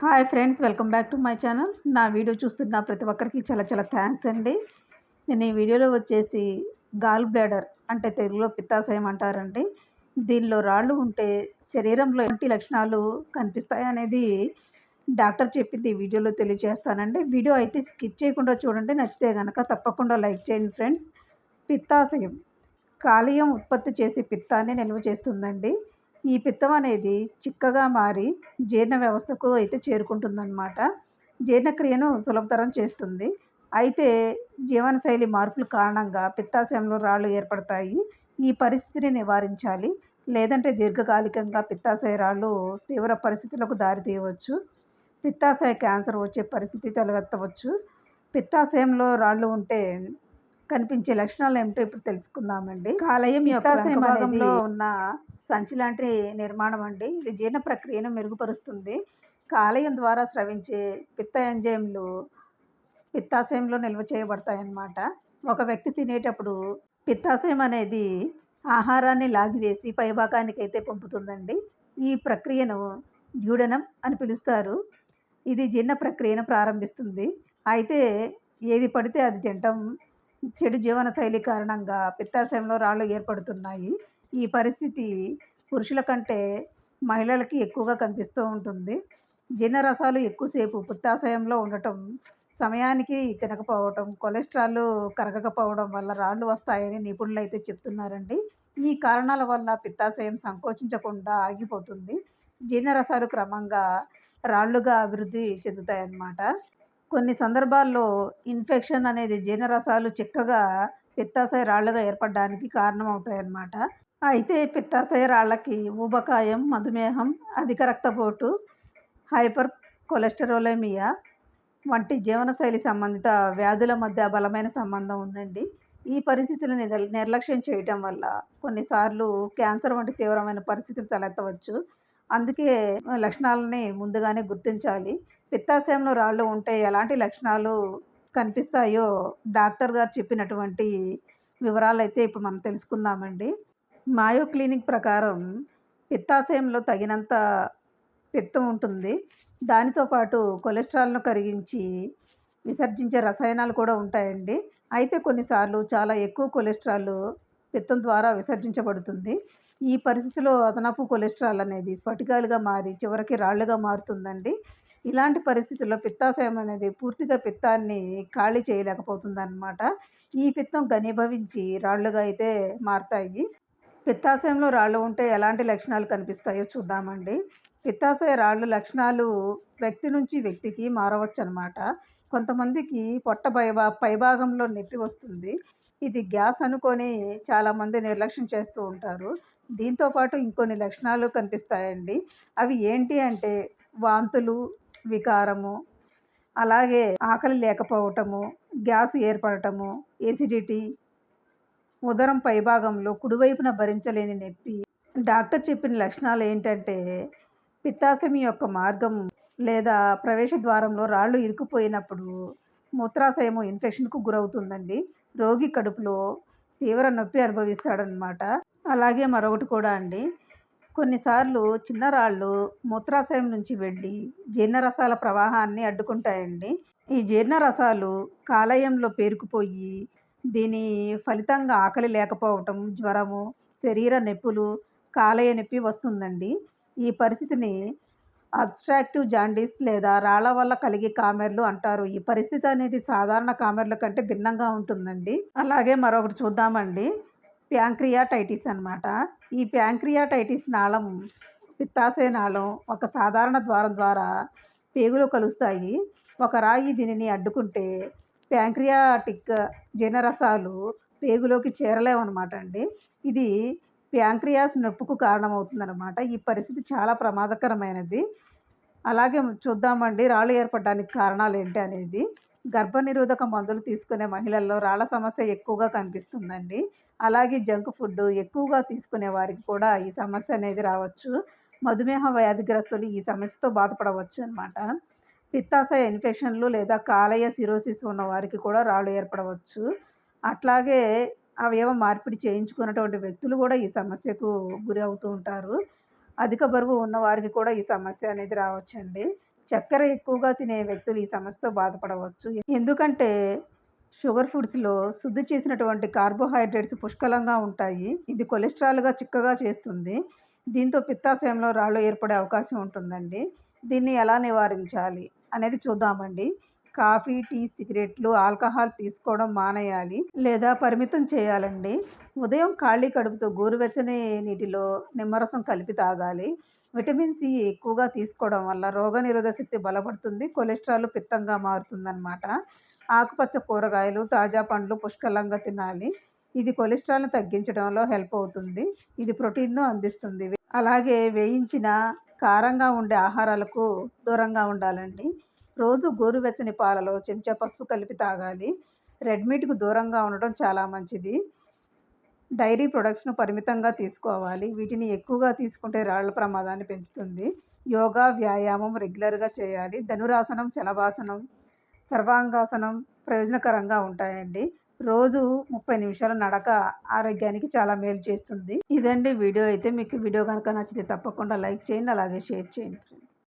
Hi friends, welcome back to my channel. నా video చూస్తున్న ప్రతి ఒక్కరికి చాలా చాలా థ్యాంక్స్ అండి. నేను ఈ వీడియోలో వచ్చేసి గాల్ బ్లాడర్ అంటే తెలుగులో పిత్తాశయం అంటారండి. దీనిలో రాళ్ళు ఉంటే శరీరంలో ఎలాంటి లక్షణాలు కనిపిస్తాయి అనేది డాక్టర్ చెప్పింది ఈ వీడియోలో తెలియజేస్తానండి. వీడియో అయితే స్కిప్ చేయకుండా చూడండి. నచ్చితే కనుక తప్పకుండా లైక్ చేయండి ఫ్రెండ్స్. పిత్తాశయం కాలేయం ఉత్పత్తి చేసే పిత్తాన్ని నిల్వ చేస్తుందండి. ఈ పిత్తం అనేది చిక్కగా మారి జీర్ణ వ్యవస్థకు అయితే చేరుకుంటుందన్నమాట. జీర్ణక్రియను సులభతరం చేస్తుంది. అయితే జీవనశైలి మార్పుల కారణంగా పిత్తాశయంలో రాళ్ళు ఏర్పడతాయి. ఈ పరిస్థితిని నివారించాలి. లేదంటే దీర్ఘకాలికంగా పిత్తాశయ రాళ్ళు తీవ్ర పరిస్థితులకు దారితీయవచ్చు. పిత్తాశయ క్యాన్సర్ వచ్చే పరిస్థితి తలెత్తవచ్చు. పిత్తాశయంలో రాళ్ళు ఉంటే కనిపించే లక్షణాలు ఏమిటో ఇప్పుడు తెలుసుకుందామండి. కాలేయం పిత్తాశయం భాగంలో ఉన్న సంచి లాంటి నిర్మాణం అండి. ఇది జీర్ణ ప్రక్రియను మెరుగుపరుస్తుంది. కాలేయం ద్వారా స్రవించే పిత్త ఎంజైమ్లు పిత్తాశయంలో నిల్వ చేయబడతాయన్నమాట. ఒక వ్యక్తి తినేటప్పుడు పిత్తాశయం అనేది ఆహారాన్ని లాగివేసి పైభాగానికి అయితే పంపుతుందండి. ఈ ప్రక్రియను డ్యూడెనం అని పిలుస్తారు. ఇది జీర్ణ ప్రక్రియను ప్రారంభిస్తుంది. అయితే ఏది పడితే అది తినటం, చెడు జీవనశైలి కారణంగా పిత్తాశయంలో రాళ్ళు ఏర్పడుతున్నాయి. ఈ పరిస్థితి పురుషుల కంటే మహిళలకి ఎక్కువగా కనిపిస్తూ ఉంటుంది. జీర్ణరసాలు ఎక్కువసేపు పిత్తాశయంలో ఉండటం, సమయానికి తినకపోవటం, కొలెస్ట్రాల్ కరగకపోవడం వల్ల రాళ్ళు వస్తాయని నిపుణులు అయితే చెప్తున్నారండి. ఈ కారణాల వల్ల పిత్తాశయం సంకోచించకుండా ఆగిపోతుంది. జీర్ణరసాలు క్రమంగా రాళ్ళుగా అభివృద్ధి చెందుతాయన్నమాట. కొన్ని సందర్భాల్లో ఇన్ఫెక్షన్ అనేది జీర్ణరసాలు చిక్కగా పిత్తాశయ రాళ్ళుగా ఏర్పడడానికి కారణమవుతాయన్నమాట. అయితే పిత్తాశయ రాళ్ళకి ఊబకాయం, మధుమేహం, అధిక రక్తపోటు, హైపర్ కొలెస్టెరోలెమియా వంటి జీవనశైలి సంబంధిత వ్యాధుల మధ్య బలమైన సంబంధం ఉందండి. ఈ పరిస్థితులను నిర్లక్ష్యం చేయటం వల్ల కొన్నిసార్లు క్యాన్సర్ వంటి తీవ్రమైన పరిస్థితులు తలెత్తవచ్చు. అందుకే లక్షణాలని ముందుగానే గుర్తించాలి. పిత్తాశయంలో రాళ్ళు ఉంటే ఎలాంటి లక్షణాలు కనిపిస్తాయో డాక్టర్ గారు చెప్పినటువంటి వివరాలైతే ఇప్పుడు మనం తెలుసుకుందామండి. మాయో క్లినిక్ ప్రకారం పిత్తాశయంలో తగినంత పిత్తం ఉంటుంది. దానితో పాటు కొలెస్ట్రాల్ను కరిగించి విసర్జించే రసాయనాలు కూడా ఉంటాయండి. అయితే కొన్నిసార్లు చాలా ఎక్కువ కొలెస్ట్రాల్ పిత్తం ద్వారా విసర్జించబడుతుంది. ఈ పరిస్థితిలో అదనపు కొలెస్ట్రాల్ అనేది స్ఫటికాలుగా మారి చివరికి రాళ్ళుగా మారుతుందండి. ఇలాంటి పరిస్థితుల్లో పిత్తాశయం అనేది పూర్తిగా పిత్తాన్ని ఖాళీ చేయలేకపోతుందన్నమాట. ఈ పిత్తం ఘనీభవించి రాళ్ళుగా అయితే మారతాయి. పిత్తాశయంలో రాళ్ళు ఉంటే ఎలాంటి లక్షణాలు కనిపిస్తాయో చూద్దామండి. పిత్తాశయ రాళ్ళు లక్షణాలు వ్యక్తి నుంచి వ్యక్తికి మారవచ్చనమాట. కొంతమందికి పొట్ట పైభాగంలో నొప్పి వస్తుంది. ఇది గ్యాస్ అనుకొని చాలామంది నిర్లక్ష్యం చేస్తూ ఉంటారు. దీంతోపాటు ఇంకొన్ని లక్షణాలు కనిపిస్తాయండి. అవి ఏంటి అంటే వాంతులు, వికారము, అలాగే ఆకలి లేకపోవటము, గ్యాస్ ఏర్పడటము, ఎసిడిటీ, ఉదరం పైభాగంలో కుడివైపున భరించలేని నొప్పి. డాక్టర్ చెప్పిన లక్షణాలు ఏంటంటే పిత్తాశయం యొక్క మార్గం లేదా ప్రవేశ ద్వారంలో రాళ్ళు ఇరుక్కుపోయినప్పుడు మూత్రాశయము ఇన్ఫెక్షన్కు గురవుతుందండి. రోగి కడుపులో తీవ్ర నొప్పి అనుభవిస్తాడనమాట. అలాగే మరొకటి కూడా అండి, కొన్నిసార్లు చిన్న రాళ్ళు మూత్రాశయం నుంచి వెళ్ళి జీర్ణరసాల ప్రవాహాన్ని అడ్డుకుంటాయండి. ఈ జీర్ణరసాలు కాలేయంలో పేరుకుపోయి దీని ఫలితంగా ఆకలి లేకపోవటం, జ్వరము, శరీర నొప్పులు, కాలేయ నొప్పి వస్తుందండి. ఈ పరిస్థితిని అబ్స్ట్రాక్టివ్ జాండీస్ లేదా రాళ్ళ వల్ల కలిగే కామెర్లు అంటారు. ఈ పరిస్థితి అనేది సాధారణ కామెర్ల కంటే భిన్నంగా ఉంటుందండి. అలాగే మరొకటి చూద్దామండి, ప్యాంక్రియాటైటిస్ అన్నమాట. ఈ ప్యాంక్రియాటైటిస్ నాళం పిత్తాశయ నాళం ఒక సాధారణ ద్వారం ద్వారా పేగులు కలుస్తాయి. ఒక రాయి దీనిని అడ్డుకుంటే ప్యాంక్రియాటిక్ జీర్ణరసాలు పేగులోకి చేరలేవన్నమాట అండి. ఇది ప్యాంక్రియాస్ నొప్పుకు కారణమవుతుందన్నమాట. ఈ పరిస్థితి చాలా ప్రమాదకరమైనది. అలాగే చూద్దామండి రాళ్ళు ఏర్పడడానికి కారణాలు ఏంటి అనేది. గర్భనిరోధక మందులు తీసుకునే మహిళల్లో రాళ్ళ సమస్య ఎక్కువగా కనిపిస్తుందండి. అలాగే జంక్ ఫుడ్ ఎక్కువగా తీసుకునే వారికి కూడా ఈ సమస్య అనేది రావచ్చు. మధుమేహ వ్యాధిగ్రస్తులు ఈ సమస్యతో బాధపడవచ్చు అన్నమాట. పిత్తాశయ ఇన్ఫెక్షన్లు లేదా కాలేయ సిరోసిస్ ఉన్న వారికి కూడా రాళ్ళు ఏర్పడవచ్చు. అట్లాగే అవయవ మార్పిడి చేయించుకున్నటువంటి వ్యక్తులు కూడా ఈ సమస్యకు గురి అవుతూ ఉంటారు. అధిక బరువు ఉన్నవారికి కూడా ఈ సమస్య అనేది రావచ్చండి. చక్కెర ఎక్కువగా తినే వ్యక్తులు ఈ సమస్యతో బాధపడవచ్చు. ఎందుకంటే షుగర్ ఫుడ్స్‌లో శుద్ధి చేసినటువంటి కార్బోహైడ్రేట్స్ పుష్కలంగా ఉంటాయి. ఇది కొలెస్ట్రాల్‌గా చిక్కగా చేస్తుంది. దీంతో పిత్తాశయంలో రాళ్ళు ఏర్పడే అవకాశం ఉంటుందండి. దీన్ని ఎలా నివారించాలి అనేది చూద్దామండి. కాఫీ, టీ, సిగరెట్లు, ఆల్కహాల్ తీసుకోవడం మానేయాలి లేదా పరిమితం చేయాలండి. ఉదయం ఖాళీ కడుపుతో గోరువెచ్చని నీటిలో నిమ్మరసం కలిపి తాగాలి. విటమిన్ సి ఎక్కువగా తీసుకోవడం వల్ల రోగనిరోధక శక్తి బలపడుతుంది. కొలెస్ట్రాల్ పిత్తంగా మారుతుందన్నమాట. ఆకుపచ్చ కూరగాయలు, తాజా పండ్లు పుష్కలంగా తినాలి. ఇది కొలెస్ట్రాల్‌ని తగ్గించడంలో హెల్ప్ అవుతుంది. ఇది ప్రోటీన్‌ను అందిస్తుంది. అలాగే వేయించిన, కారంగా ఉండే ఆహారాలకు దూరంగా ఉండాలండి. రోజు గోరువెచ్చని పాలలో చెంచా పసుపు కలిపి తాగాలి. రెడ్ మీట్‌కు దూరంగా ఉండడం చాలా మంచిది. డైరీ ప్రొడక్ట్స్‌ను పరిమితంగా తీసుకోవాలి. వీటిని ఎక్కువగా తీసుకుంటే రాళ్ల ప్రమాదాన్ని పెంచుతుంది. యోగా, వ్యాయామం రెగ్యులర్‌గా చేయాలి. ధనురాసనం, శలభాసనం, సర్వాంగాసనం ప్రయోజనకరంగా ఉంటాయండి. రోజు 30 నిమిషాల నడక ఆరోగ్యానికి చాలా మేలు చేస్తుంది. ఇదండి వీడియో అయితే. మీకు వీడియో కనుక నచ్చితే తప్పకుండా లైక్ చేయండి. అలాగే షేర్ చేయండి.